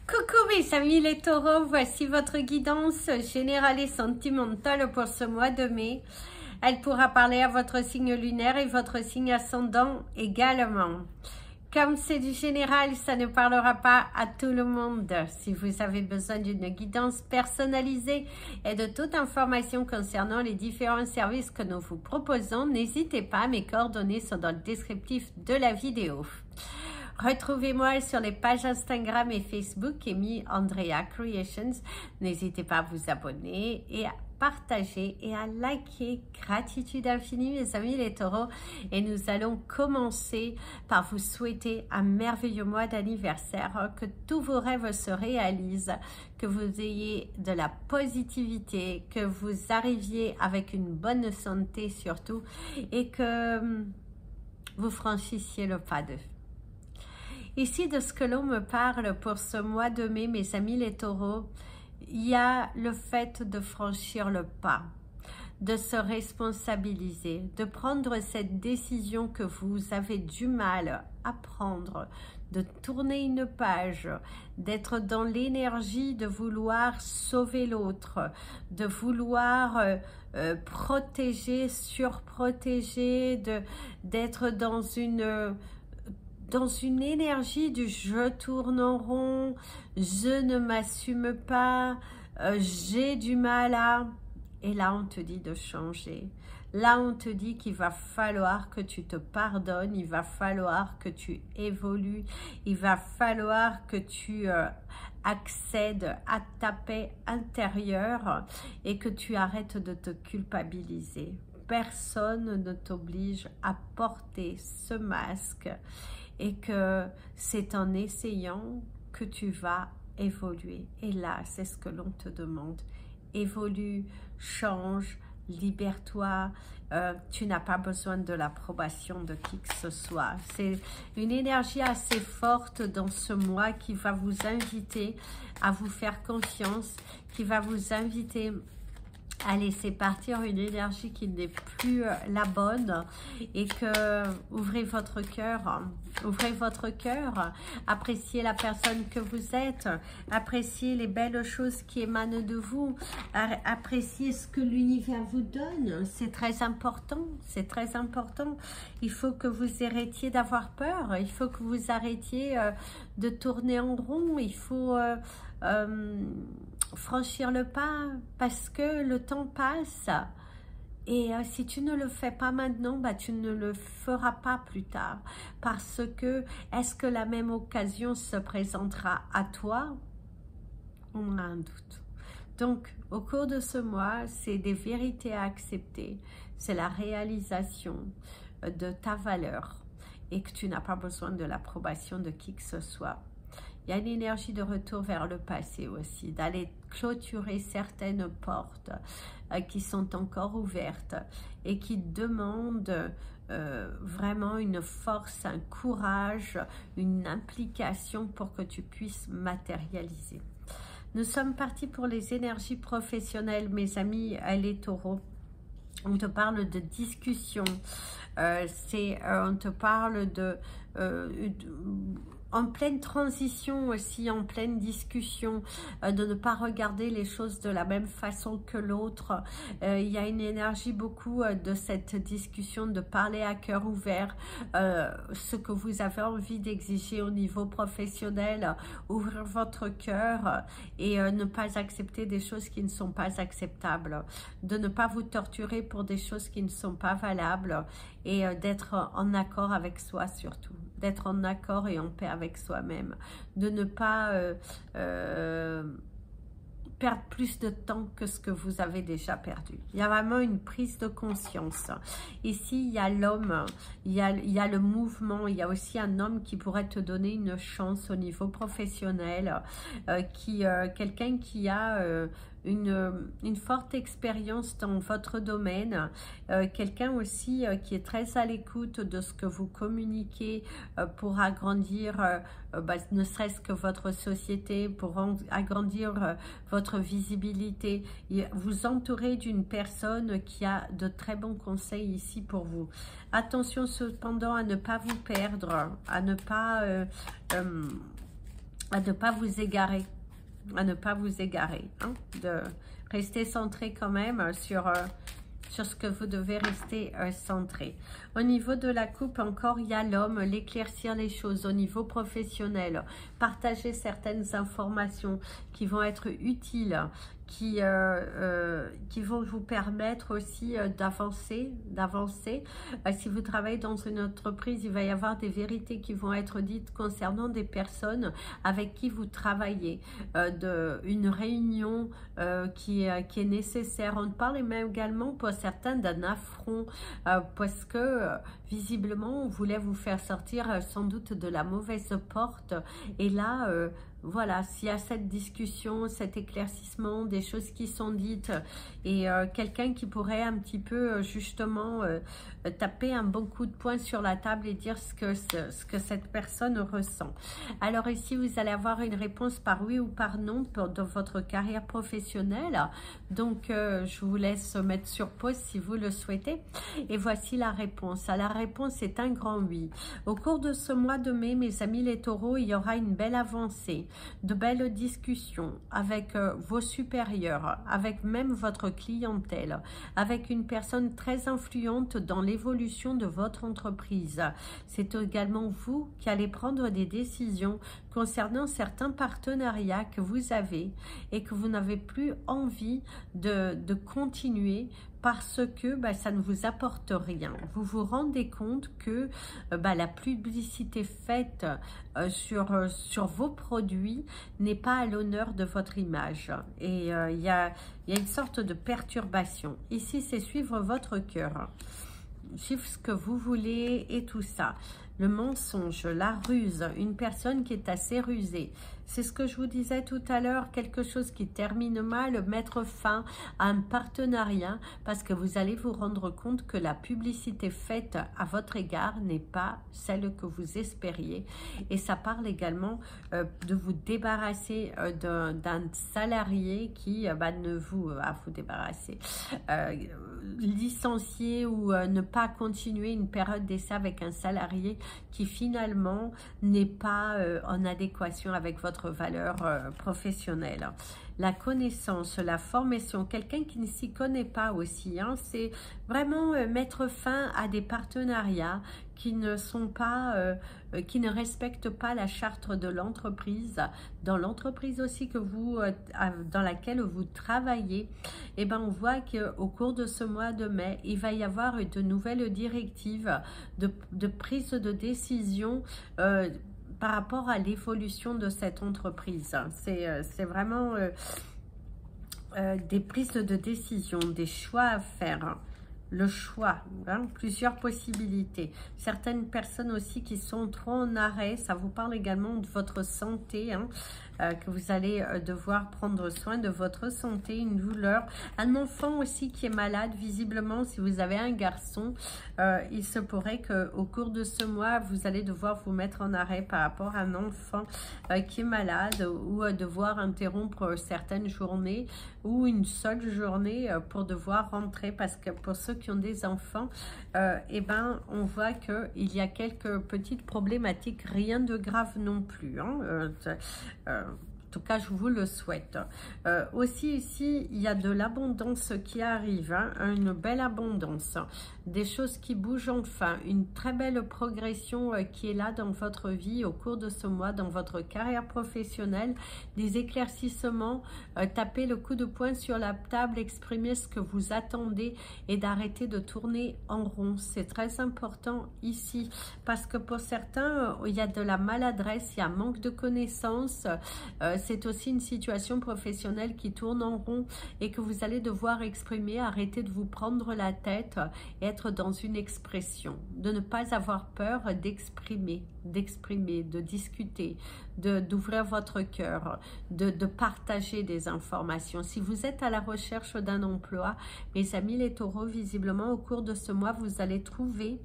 Coucou mes amis les taureaux, voici votre guidance générale et sentimentale pour ce mois de mai. Elle pourra parler à votre signe lunaire et votre signe ascendant également. Comme c'est du général, ça ne parlera pas à tout le monde. Si vous avez besoin d'une guidance personnalisée et de toute information concernant les différents services que nous vous proposons, n'hésitez pas, mes coordonnées sont dans le descriptif de la vidéo. Retrouvez-moi sur les pages Instagram et Facebook Amy Andrea Creations. N'hésitez pas à vous abonner et à partager et à liker. Gratitude infinie mes amis les taureaux. Et nous allons commencer par vous souhaiter un merveilleux mois d'anniversaire, que tous vos rêves se réalisent, que vous ayez de la positivité, que vous arriviez avec une bonne santé surtout et que vous franchissiez le pas de Ici, de ce que l'on me parle pour ce mois de mai, mes amis les taureaux, il y a le fait de franchir le pas, de se responsabiliser, de prendre cette décision que vous avez du mal à prendre, de tourner une page, d'être dans l'énergie de vouloir sauver l'autre, de vouloir protéger, surprotéger, d'être dans une énergie du je tourne en rond, je ne m'assume pas, j'ai du mal à... Et là, on te dit de changer. Là, on te dit qu'il va falloir que tu te pardonnes, il va falloir que tu évolues, il va falloir que tu accèdes à ta paix intérieure et que tu arrêtes de te culpabiliser. Personne ne t'oblige à porter ce masque. Et que c'est en essayant que tu vas évoluer. Et là, c'est ce que l'on te demande. Évolue, change, libère-toi. Tu n'as pas besoin de l'approbation de qui que ce soit. C'est une énergie assez forte dans ce mois qui va vous inviter à vous faire confiance, qui va vous inviter à laisser partir une énergie qui n'est plus la bonne et que ouvrez votre cœur, appréciez la personne que vous êtes, appréciez les belles choses qui émanent de vous, appréciez ce que l'univers vous donne, c'est très important, c'est très important. Il faut que vous arrêtiez d'avoir peur, il faut que vous arrêtiez de tourner en rond, il faut franchir le pas parce que le temps passe et si tu ne le fais pas maintenant, bah, tu ne le feras pas plus tard parce que est-ce que la même occasion se présentera à toi? On a un doute. Donc au cours de ce mois, c'est des vérités à accepter, c'est la réalisation de ta valeur et que tu n'as pas besoin de l'approbation de qui que ce soit. Il y a une énergie de retour vers le passé aussi, d'aller clôturer certaines portes qui sont encore ouvertes et qui demandent vraiment une force, un courage, une implication pour que tu puisses matérialiser. Nous sommes partis pour les énergies professionnelles, mes amis, les taureaux. On te parle de discussion, on te parle en pleine transition aussi, en pleine discussion, de ne pas regarder les choses de la même façon que l'autre. Il y a une énergie beaucoup de cette discussion, de parler à cœur ouvert, ce que vous avez envie d'exiger au niveau professionnel, ouvrir votre cœur et ne pas accepter des choses qui ne sont pas acceptables, de ne pas vous torturer pour des choses qui ne sont pas valables et d'être en accord avec soi surtout, d'être en accord et en paix avec soi-même, de ne pas perdre plus de temps que ce que vous avez déjà perdu. Il y a vraiment une prise de conscience. Ici, il y a l'homme, il y a le mouvement, il y a aussi un homme qui pourrait te donner une chance au niveau professionnel, quelqu'un qui a une forte expérience dans votre domaine, quelqu'un aussi qui est très à l'écoute de ce que vous communiquez pour agrandir ne serait-ce que votre société, pour agrandir votre visibilité. Vous entourez d'une personne qui a de très bons conseils ici pour vous. Attention cependant à ne pas vous perdre, à ne pas à ne pas vous égarer. À ne pas vous égarer. Hein, de rester centré quand même sur ce que vous devez rester centré. Au niveau de la coupe, encore, il y a l'homme, l'éclaircir les choses au niveau professionnel, partager certaines informations qui vont être utiles, qui vont vous permettre aussi d'avancer. Si vous travaillez dans une entreprise, il va y avoir des vérités qui vont être dites concernant des personnes avec qui vous travaillez, une réunion qui est nécessaire. On parle même également pour certains d'un affront parce que visiblement on voulait vous faire sortir sans doute de la mauvaise porte, et là voilà, s'il y a cette discussion, cet éclaircissement, des choses qui sont dites, et quelqu'un qui pourrait un petit peu justement taper un bon coup de poing sur la table et dire ce que cette personne ressent. Alors ici, vous allez avoir une réponse par oui ou par non dans votre carrière professionnelle. Donc, je vous laisse mettre sur pause si vous le souhaitez. Et voici la réponse. La réponse est un grand oui. Au cours de ce mois de mai, mes amis les taureaux, il y aura une belle avancée, de belles discussions avec vos supérieurs, avec même votre clientèle, avec une personne très influente dans l'évolution de votre entreprise. C'est également vous qui allez prendre des décisions concernant certains partenariats que vous avez et que vous n'avez plus envie de continuer parce que ça ne vous apporte rien. Vous vous rendez compte que la publicité faite sur vos produits n'est pas à l'honneur de votre image. Et il y a une sorte de perturbation. Ici, c'est suivre votre cœur, suivre ce que vous voulez et tout ça. Le mensonge, la ruse, une personne qui est assez rusée. C'est ce que je vous disais tout à l'heure, quelque chose qui termine mal, mettre fin à un partenariat parce que vous allez vous rendre compte que la publicité faite à votre égard n'est pas celle que vous espériez. Et ça parle également de vous débarrasser d'un salarié qui ne vous débarrasser, licencier ou ne pas continuer une période d'essai avec un salarié qui finalement n'est pas en adéquation avec votre valeur professionnelle. La connaissance, la formation, quelqu'un qui ne s'y connaît pas aussi, hein, c'est vraiment mettre fin à des partenariats qui ne sont pas, qui ne respectent pas la charte de l'entreprise, dans l'entreprise aussi que vous, dans laquelle vous travaillez. Et on voit qu'au cours de ce mois de mai, il va y avoir de nouvelles directives de prise de décision par rapport à l'évolution de cette entreprise. C'est vraiment des prises de décision, des choix à faire. Le choix, hein, plusieurs possibilités. Certaines personnes aussi qui sont trop en arrêt, ça vous parle également de votre santé, hein, que vous allez devoir prendre soin de votre santé, une douleur. Un enfant aussi qui est malade, visiblement, si vous avez un garçon, il se pourrait qu'au cours de ce mois, vous allez devoir vous mettre en arrêt par rapport à un enfant qui est malade ou devoir interrompre certaines journées ou une seule journée pour devoir rentrer, parce que pour ceux qui ont des enfants, on voit qu'il y a quelques petites problématiques, rien de grave non plus, hein, en tout cas, je vous le souhaite. Aussi ici, il y a de l'abondance qui arrive, hein, une belle abondance, des choses qui bougent enfin, une très belle progression qui est là dans votre vie au cours de ce mois, dans votre carrière professionnelle, des éclaircissements, taper le coup de poing sur la table, exprimer ce que vous attendez et d'arrêter de tourner en rond. C'est très important ici parce que pour certains, il y a de la maladresse, il y a un manque de connaissances, c'est aussi une situation professionnelle qui tourne en rond et que vous allez devoir exprimer, arrêter de vous prendre la tête et être dans une expression, de ne pas avoir peur d'exprimer, de discuter, d'ouvrir votre cœur, de partager des informations. Si vous êtes à la recherche d'un emploi, mes amis les taureaux, visiblement au cours de ce mois, vous allez trouver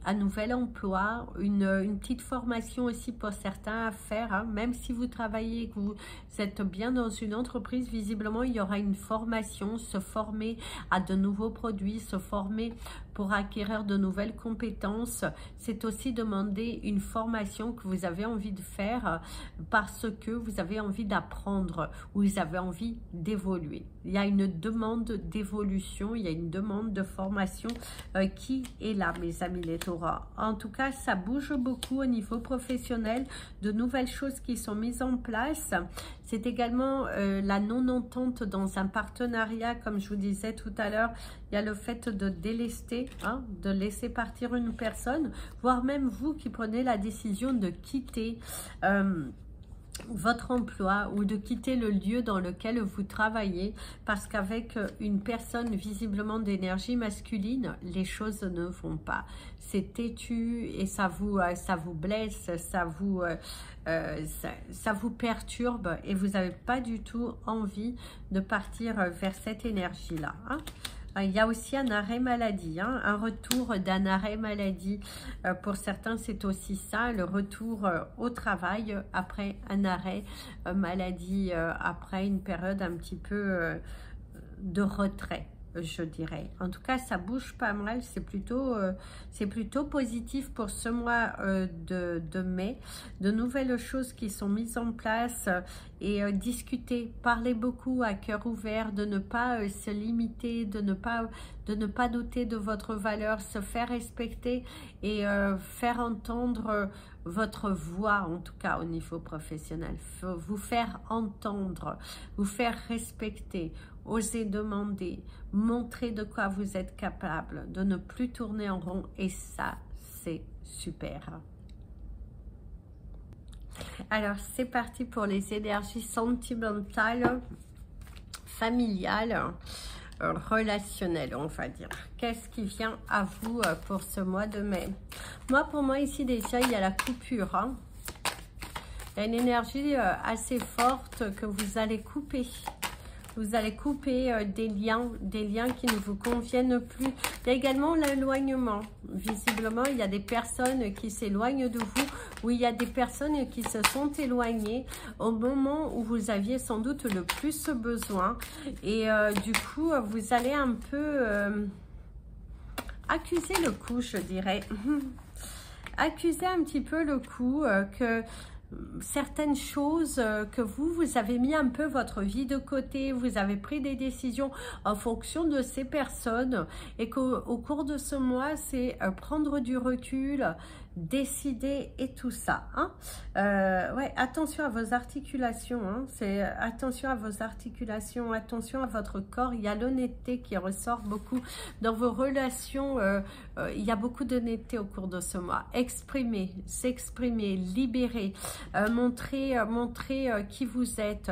un nouvel emploi, une petite formation aussi pour certains à faire, hein. Même si vous travaillez, que vous êtes bien dans une entreprise, visiblement il y aura une formation, se former à de nouveaux produits, se former pour acquérir de nouvelles compétences. C'est aussi demander une formation que vous avez envie de faire parce que vous avez envie d'apprendre ou vous avez envie d'évoluer. Il y a une demande d'évolution, il y a une demande de formation qui est là, mes amis les taureaux. En tout cas, ça bouge beaucoup au niveau professionnel, de nouvelles choses qui sont mises en place. C'est également la non-entente dans un partenariat, comme je vous disais tout à l'heure. Il y a le fait de délester, hein, de laisser partir une personne, voire même vous qui prenez la décision de quitter votre emploi ou de quitter le lieu dans lequel vous travaillez parce qu'avec une personne visiblement d'énergie masculine, les choses ne vont pas. C'est têtu et ça vous blesse, ça vous perturbe et vous n'avez pas du tout envie de partir vers cette énergie-là, hein. Il y a aussi un arrêt maladie, hein, un retour d'un arrêt maladie. Pour certains, c'est aussi ça, le retour au travail après un arrêt maladie, après une période un petit peu de retrait, je dirais. En tout cas, ça bouge pas mal, c'est plutôt positif pour ce mois de mai. De nouvelles choses qui sont mises en place et discuter, parler beaucoup à cœur ouvert, de ne pas se limiter, de ne pas douter de votre valeur, se faire respecter et faire entendre votre voix, en tout cas au niveau professionnel, vous faire entendre, vous faire respecter, oser demander, montrer de quoi vous êtes capable, de ne plus tourner en rond et ça, c'est super. Alors, c'est parti pour les énergies sentimentales, familiales, relationnelles, on va dire. Qu'est-ce qui vient à vous pour ce mois de mai? Pour moi, ici, déjà, il y a la coupure, hein. Il y a une énergie assez forte que vous allez couper. Vous allez couper des liens qui ne vous conviennent plus. Il y a également l'éloignement. Visiblement, il y a des personnes qui s'éloignent de vous ou il y a des personnes qui se sont éloignées au moment où vous aviez sans doute le plus besoin. Et du coup, vous allez un peu accuser le coup, je dirais. Accuser un petit peu le coup que certaines choses que vous avez mis un peu votre vie de côté, vous avez pris des décisions en fonction de ces personnes et qu'au cours de ce mois, c'est prendre du recul, décider et tout ça, hein. Ouais, attention à vos articulations, hein. C'est attention à vos articulations, attention à votre corps. Il y a l'honnêteté qui ressort beaucoup dans vos relations. Il y a beaucoup d'honnêteté au cours de ce mois. Exprimer, s'exprimer, libérer, montrer qui vous êtes,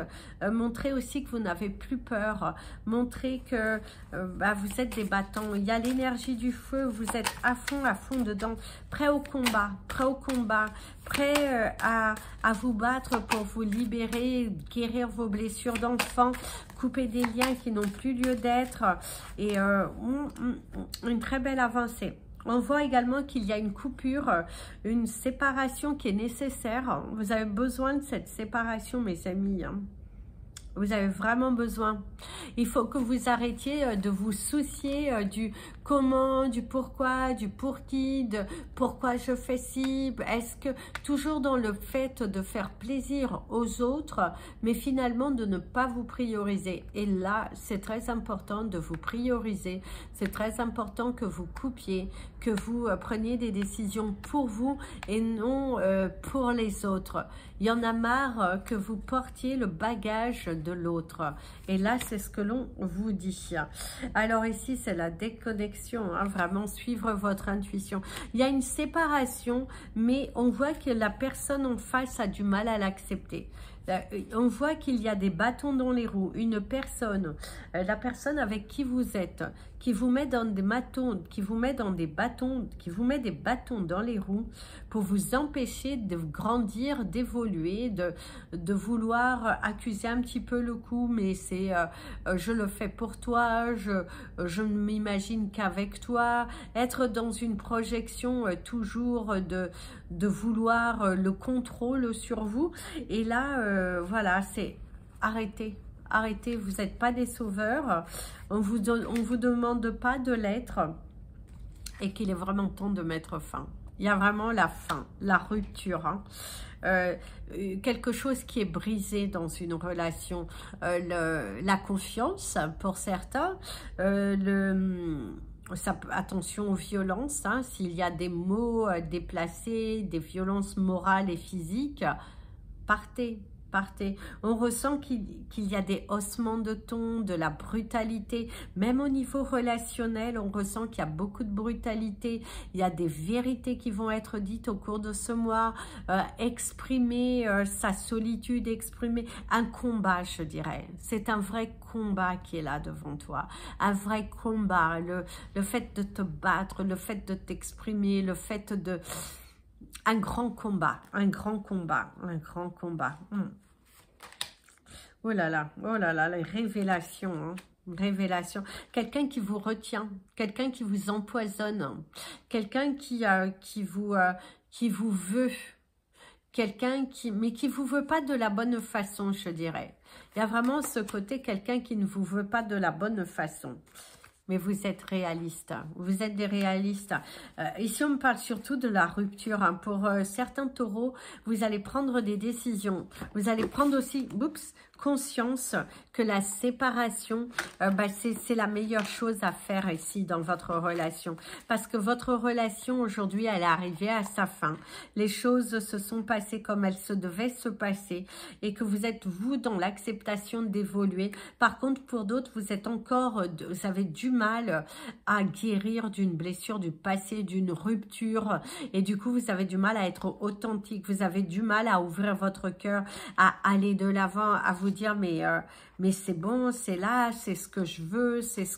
montrer aussi que vous n'avez plus peur, montrer que vous êtes des battants. Il y a l'énergie du feu, vous êtes à fond dedans, prêt au combat, prêt à vous battre pour vous libérer, guérir vos blessures d'enfant, couper des liens qui n'ont plus lieu d'être et une très belle avancée. On voit également qu'il y a une coupure, une séparation qui est nécessaire. Vous avez besoin de cette séparation, mes amis, hein. Vous avez vraiment besoin. Il faut que vous arrêtiez de vous soucier du comment, du pourquoi, du pour qui, de pourquoi je fais ci. Est-ce que toujours dans le fait de faire plaisir aux autres, mais finalement de ne pas vous prioriser. Et là, c'est très important de vous prioriser. C'est très important que vous coupiez, que vous preniez des décisions pour vous et non pour les autres. Il y en a marre que vous portiez le bagage de l'autre. Et là, c'est ce que l'on vous dit. Alors ici, c'est la déconnexion, hein, vraiment suivre votre intuition. Il y a une séparation, mais on voit que la personne en face a du mal à l'accepter. On voit qu'il y a des bâtons dans les roues. Une personne, la personne avec qui vous êtes, qui vous met dans des bâtons, qui vous met des bâtons dans les roues pour vous empêcher de grandir, d'évoluer, de vouloir accuser un petit peu le coup, mais c'est je le fais pour toi, je ne m'imagine qu'avec toi, être dans une projection toujours de vouloir le contrôle sur vous. Et là, voilà, c'est arrêtez. Arrêtez, vous n'êtes pas des sauveurs, on vous demande pas de l'être. et qu'il est vraiment temps de mettre fin. Il y a vraiment la fin, la rupture, hein. Quelque chose qui est brisé dans une relation, la confiance pour certains, attention aux violences, hein, s'il y a des mots déplacés, des violences morales et physiques, partez. Partez. On ressent qu'il y a des haussements de ton, de la brutalité. Même au niveau relationnel, on ressent qu'il y a beaucoup de brutalité. Il y a des vérités qui vont être dites au cours de ce mois. Exprimer sa solitude, exprimer un combat, je dirais. C'est un vrai combat qui est là devant toi. Un vrai combat. Le fait de te battre, le fait de t'exprimer, le fait de... Un grand combat, un grand combat, un grand combat. Oh là, les révélations, hein. Révélation. Quelqu'un qui vous retient, quelqu'un qui vous empoisonne, quelqu'un qui vous veut, quelqu'un mais qui vous veut pas de la bonne façon, je dirais. Il y a vraiment ce côté, quelqu'un qui ne vous veut pas de la bonne façon. Mais vous êtes réaliste, vous êtes des réalistes. Ici, on me parle surtout de la rupture. Hein. Pour certains taureaux, vous allez prendre des décisions. Vous allez prendre aussi conscience que la séparation, c'est la meilleure chose à faire ici dans votre relation. Parce que votre relation aujourd'hui, elle est arrivée à sa fin. Les choses se sont passées comme elles se devaient se passer. Et que vous êtes, vous, dans l'acceptation d'évoluer. Par contre, pour d'autres, vous êtes encore, vous avez du mal à guérir d'une blessure du passé, d'une rupture. Et du coup, vous avez du mal à être authentique. Vous avez du mal à ouvrir votre cœur, à aller de l'avant, à vous dire mais c'est bon, c'est là, c'est ce que je veux, c'est ce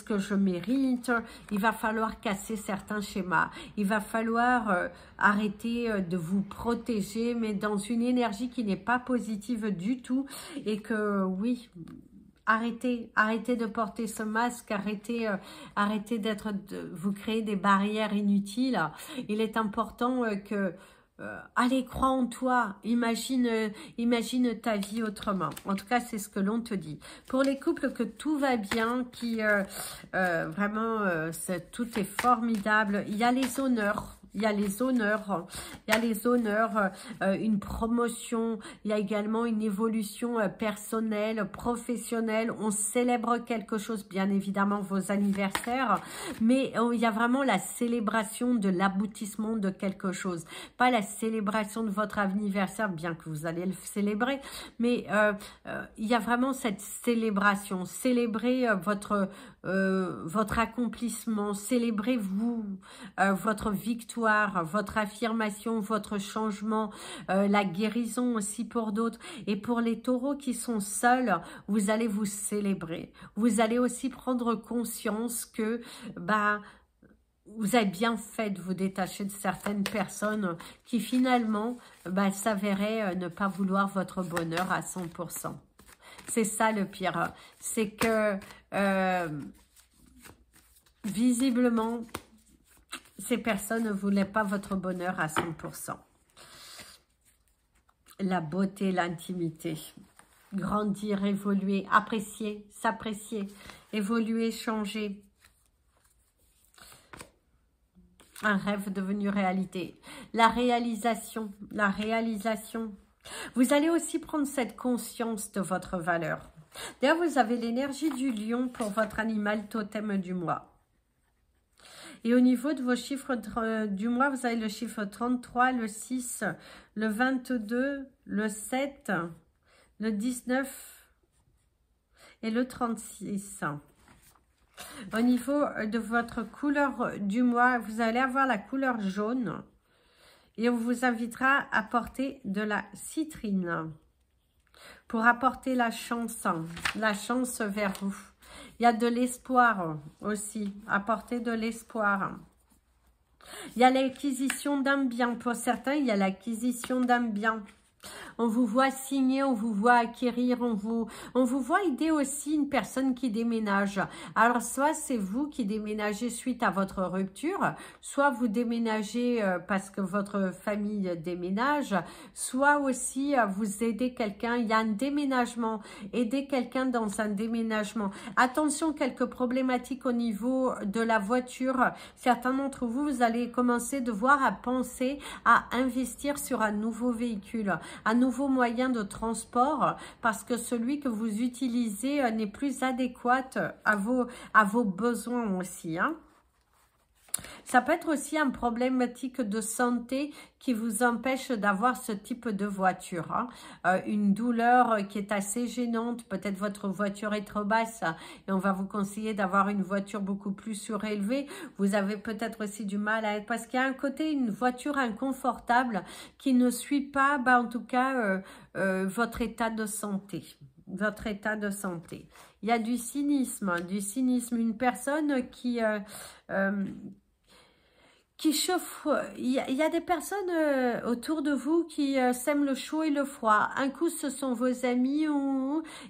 que je mérite. Il va falloir casser certains schémas. Il va falloir arrêter de vous protéger, mais dans une énergie qui n'est pas positive du tout. Et que oui, arrêtez de porter ce masque, arrêtez vous créer des barrières inutiles. Il est important que allez, crois en toi, imagine ta vie autrement. En tout cas, c'est ce que l'on te dit. Pour les couples que tout va bien, qui vraiment, tout est formidable, il y a les honneurs. Il y a les honneurs, une promotion, il y a également une évolution personnelle, professionnelle. On célèbre quelque chose, bien évidemment vos anniversaires, mais il y a vraiment la célébration de l'aboutissement de quelque chose. Pas la célébration de votre anniversaire, bien que vous allez le célébrer, mais il y a vraiment cette célébration. Célébrez votre accomplissement, célébrez-vous, votre victoire, votre affirmation, votre changement, la guérison aussi pour d'autres. Et pour les taureaux qui sont seuls, vous allez vous célébrer. Vous allez aussi prendre conscience que vous avez bien fait de vous détacher de certaines personnes qui finalement s'avéraient ne pas vouloir votre bonheur à 100%. C'est ça le pire. C'est que visiblement, ces personnes ne voulaient pas votre bonheur à 100%. La beauté, l'intimité. Grandir, évoluer, apprécier, s'apprécier, évoluer, changer. Un rêve devenu réalité. La réalisation, la réalisation. Vous allez aussi prendre cette conscience de votre valeur. D'ailleurs, vous avez l'énergie du lion pour votre animal totem du mois. Et au niveau de vos chiffres du mois, vous avez le chiffre 33, le 6, le 22, le 7, le 19 et le 36. Au niveau de votre couleur du mois, vous allez avoir la couleur jaune. Et on vous invitera à porter de la citrine pour apporter la chance vers vous. Il y a de l'espoir aussi, apporter de l'espoir. Il y a l'acquisition d'un bien. Pour certains, il y a l'acquisition d'un bien. On vous voit signer, on vous voit acquérir, on vous voit aider aussi une personne qui déménage. Alors, soit c'est vous qui déménagez suite à votre rupture, soit vous déménagez parce que votre famille déménage, soit aussi vous aidez quelqu'un. Il y a un déménagement, aider quelqu'un dans un déménagement. Attention, quelques problématiques au niveau de la voiture. Certains d'entre vous, vous allez commencer devoir à penser à investir sur un nouveau véhicule, un nouveau moyen de transport, parce que celui que vous utilisez n'est plus adéquat à vos besoins aussi, hein. Ça peut être aussi un problématique de santé qui vous empêche d'avoir ce type de voiture, hein. Une douleur qui est assez gênante, peut-être votre voiture est trop basse et on va vous conseiller d'avoir une voiture beaucoup plus surélevée. Vous avez peut-être aussi du mal à être, parce qu'il y a un côté, une voiture inconfortable qui ne suit pas, en tout cas, votre état de santé. Votre état de santé. Il y a du cynisme, une personne qui chauffe. Il y a des personnes autour de vous qui sèment le chaud et le froid. Un coup, ce sont vos amis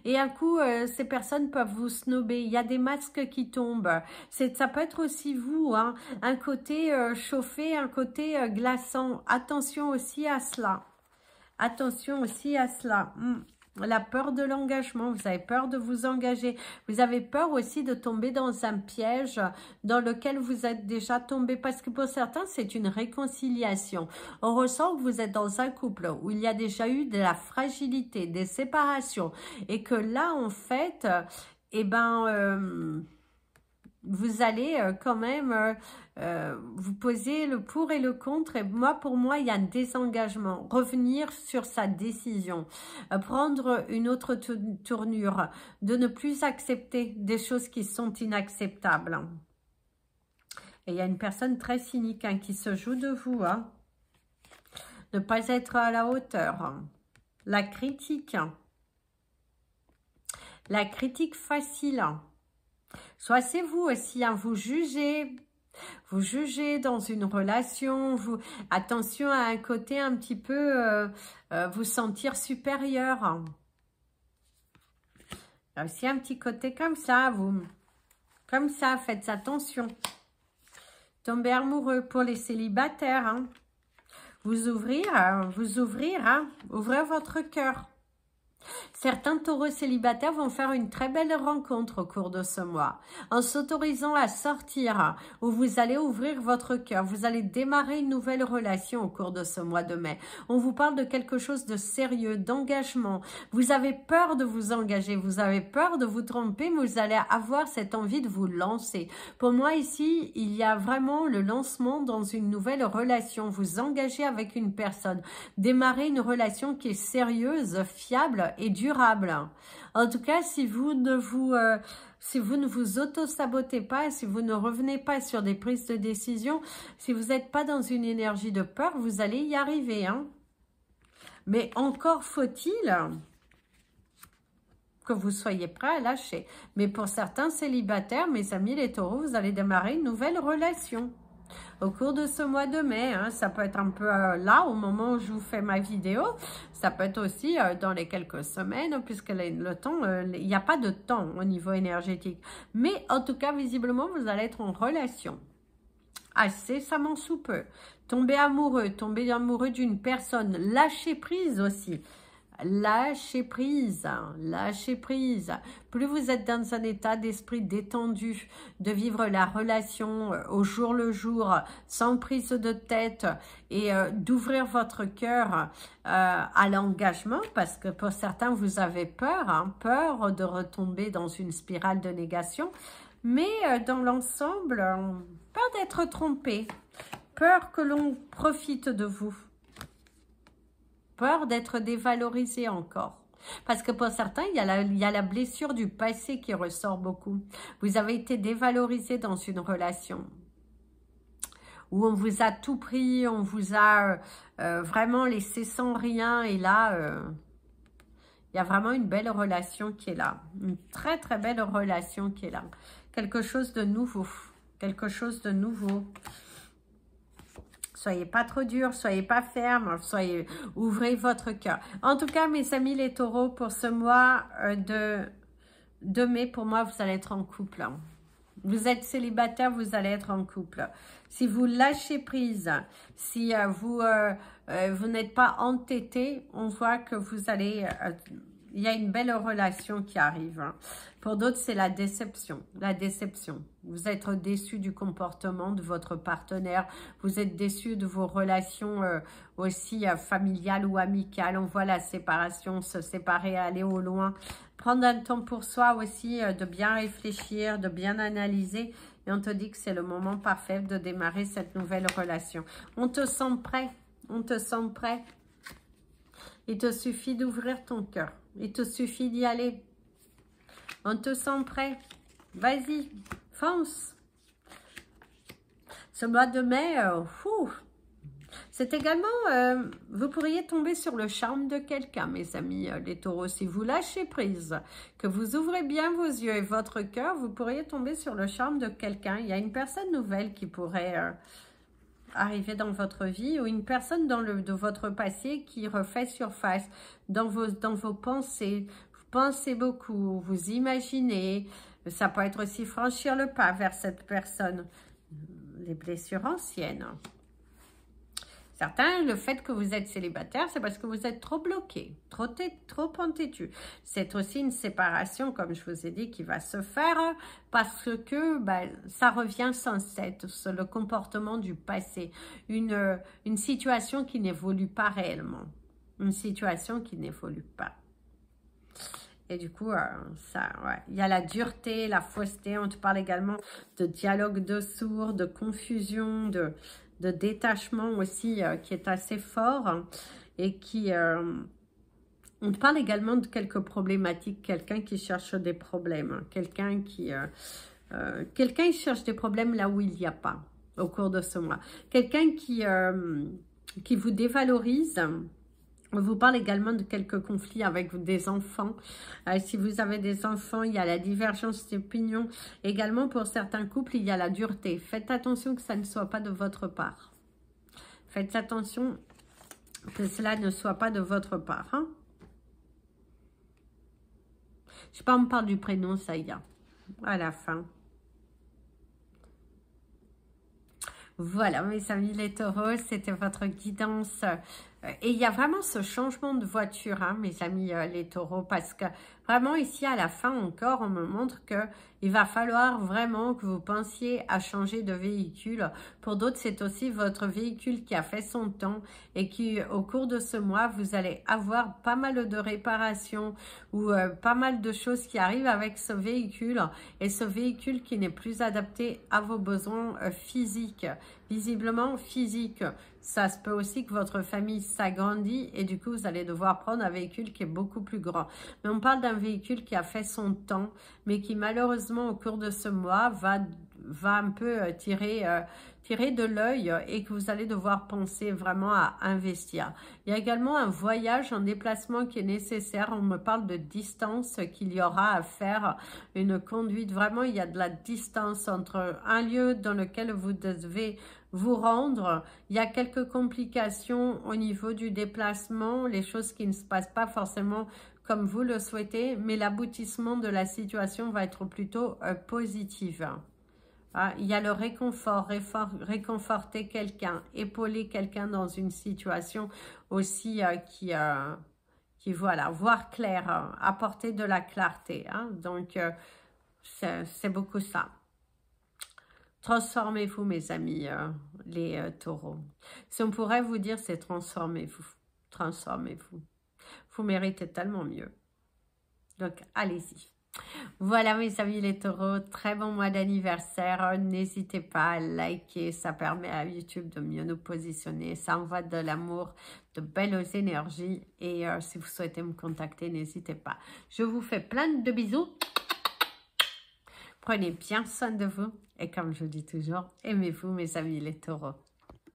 et un coup, ces personnes peuvent vous snober. Il y a des masques qui tombent. Ça peut être aussi vous, hein. Un côté chauffé, un côté glaçant. Attention aussi à cela. Attention aussi à cela. La peur de l'engagement, vous avez peur de vous engager. Vous avez peur aussi de tomber dans un piège dans lequel vous êtes déjà tombé. Parce que pour certains, c'est une réconciliation. On ressent que vous êtes dans un couple où il y a déjà eu de la fragilité, des séparations. Et que là, en fait, vous allez quand même vous poser le pour et le contre. Et pour moi, il y a un désengagement. Revenir sur sa décision. Prendre une autre tournure. De ne plus accepter des choses qui sont inacceptables. Et il y a une personne très cynique, hein, qui se joue de vous. Hein. Ne pas être à la hauteur. La critique. La critique facile. Soit c'est vous aussi, hein, vous jugez dans une relation, attention à un côté un petit peu, vous sentir supérieur. Il y a aussi un petit côté comme ça, comme ça, faites attention. Tomber amoureux pour les célibataires, hein. Vous ouvrir, hein, ouvrir votre cœur. Certains taureaux célibataires vont faire une très belle rencontre au cours de ce mois, en s'autorisant à sortir, où vous allez ouvrir votre cœur, vous allez démarrer une nouvelle relation au cours de ce mois de mai. On vous parle de quelque chose de sérieux, d'engagement. Vous avez peur de vous engager, vous avez peur de vous tromper, mais vous allez avoir cette envie de vous lancer. Pour moi ici, il y a vraiment le lancement dans une nouvelle relation, vous engagez avec une personne, démarrer une relation qui est sérieuse, fiable et durable. En tout cas, si vous ne vous auto-sabotez pas, si vous ne revenez pas sur des prises de décision, si vous n'êtes pas dans une énergie de peur, vous allez y arriver, hein. Mais encore faut-il que vous soyez prêts à lâcher. Mais pour certains célibataires, mes amis les taureaux, vous allez démarrer une nouvelle relation au cours de ce mois de mai, hein. Ça peut être un peu là, au moment où je vous fais ma vidéo. Ça peut être aussi dans les quelques semaines, puisque le temps, il n'y a pas de temps au niveau énergétique. Mais en tout cas, visiblement, vous allez être en relation. Incessamment sous peu. Tomber amoureux d'une personne. Lâcher prise aussi. Lâchez prise, lâchez prise. Plus vous êtes dans un état d'esprit détendu, de vivre la relation au jour le jour, sans prise de tête et d'ouvrir votre cœur à l'engagement, parce que pour certains, vous avez peur, hein, peur de retomber dans une spirale de négation, mais dans l'ensemble, peur d'être trompé, peur que l'on profite de vous. Peur d'être dévalorisé encore. Parce que pour certains, il y a la blessure du passé qui ressort beaucoup. Vous avez été dévalorisé dans une relation où on vous a tout pris, on vous a vraiment laissé sans rien. Et là, il y a vraiment une belle relation qui est là. Une très très belle relation qui est là. Quelque chose de nouveau. Quelque chose de nouveau. Soyez pas trop dur, soyez pas ferme, ouvrez votre cœur. En tout cas, mes amis les taureaux, pour ce mois de mai, pour moi, vous allez être en couple. Vous êtes célibataire, vous allez être en couple. Si vous lâchez prise, si vous n'êtes pas entêté, on voit que vous allez... il y a une belle relation qui arrive. Hein. Pour d'autres, c'est la déception. La déception. Vous êtes déçu du comportement de votre partenaire. Vous êtes déçu de vos relations aussi familiales ou amicales. On voit la séparation, se séparer, aller au loin. Prendre un temps pour soi aussi, de bien réfléchir, de bien analyser. Et on te dit que c'est le moment parfait de démarrer cette nouvelle relation. On te sent prêt. On te sent prêt. Il te suffit d'ouvrir ton cœur. Il te suffit d'y aller. On te sent prêt. Vas-y, fonce. Ce mois de mai, c'est également, vous pourriez tomber sur le charme de quelqu'un, mes amis, les taureaux. Si vous lâchez prise, que vous ouvrez bien vos yeux et votre cœur, vous pourriez tomber sur le charme de quelqu'un. Il y a une personne nouvelle qui pourrait... arriver dans votre vie, ou une personne de votre passé qui refait surface dans vos pensées. Vous pensez beaucoup, vous imaginez. Ça peut être aussi franchir le pas vers cette personne. Les blessures anciennes. Certains, le fait que vous êtes célibataire, c'est parce que vous êtes trop bloqué, trop entêtu. C'est aussi une séparation, comme je vous ai dit, qui va se faire parce que ça revient sans cesse sur le comportement du passé. Une situation qui n'évolue pas réellement. Une situation qui n'évolue pas. Et du coup, il y a la dureté, la fausseté. On te parle également de dialogue de sourds, de confusion, de détachement aussi qui est assez fort, hein, et qui... on te parle également de quelques problématiques, quelqu'un qui cherche des problèmes, hein, quelqu'un qui cherche des problèmes là où il n'y a pas au cours de ce mois. Quelqu'un qui vous dévalorise. On vous parle également de quelques conflits avec des enfants. Si vous avez des enfants, il y a la divergence d'opinion. Également, pour certains couples, il y a la dureté. Faites attention que ça ne soit pas de votre part. Faites attention que cela ne soit pas de votre part. Hein. Je sais pas, on me parle du prénom, ça y est, à la fin. Voilà, mes amis les taureaux, c'était votre guidance. Et il y a vraiment ce changement de voiture, hein, mes amis les taureaux, parce que vraiment ici à la fin encore, on me montre que il va falloir vraiment que vous pensiez à changer de véhicule. Pour d'autres, c'est aussi votre véhicule qui a fait son temps et qui, au cours de ce mois, vous allez avoir pas mal de réparations ou pas mal de choses qui arrivent avec ce véhicule. Et ce véhicule qui n'est plus adapté à vos besoins physiques. Visiblement physiques. Ça se peut aussi que votre famille s'agrandit et du coup, vous allez devoir prendre un véhicule qui est beaucoup plus grand. Mais on parle d'un véhicule qui a fait son temps, mais qui malheureusement, au cours de ce mois, va un peu tirer de l'œil et que vous allez devoir penser vraiment à investir. Il y a également un voyage, un déplacement qui est nécessaire. On me parle de distance qu'il y aura à faire, une conduite. Vraiment, il y a de la distance entre un lieu dans lequel vous devez vous rendre. Il y a quelques complications au niveau du déplacement, les choses qui ne se passent pas forcément comme vous le souhaitez, mais l'aboutissement de la situation va être plutôt positif. Ah, il y a le réconfort, réconforter quelqu'un, épauler quelqu'un dans une situation aussi qui voilà, voir clair, apporter de la clarté. Hein, donc, c'est beaucoup ça. Transformez-vous, mes amis, les taureaux. Si on pourrait vous dire, c'est transformez-vous. Transformez-vous. Vous méritez tellement mieux. Donc, allez-y. Voilà, mes amis les taureaux, très bon mois d'anniversaire. N'hésitez pas à liker, ça permet à YouTube de mieux nous positionner. Ça envoie de l'amour, de belles énergies. Et si vous souhaitez me contacter, n'hésitez pas. Je vous fais plein de bisous. Prenez bien soin de vous. Et comme je dis toujours, aimez-vous, mes amis les taureaux.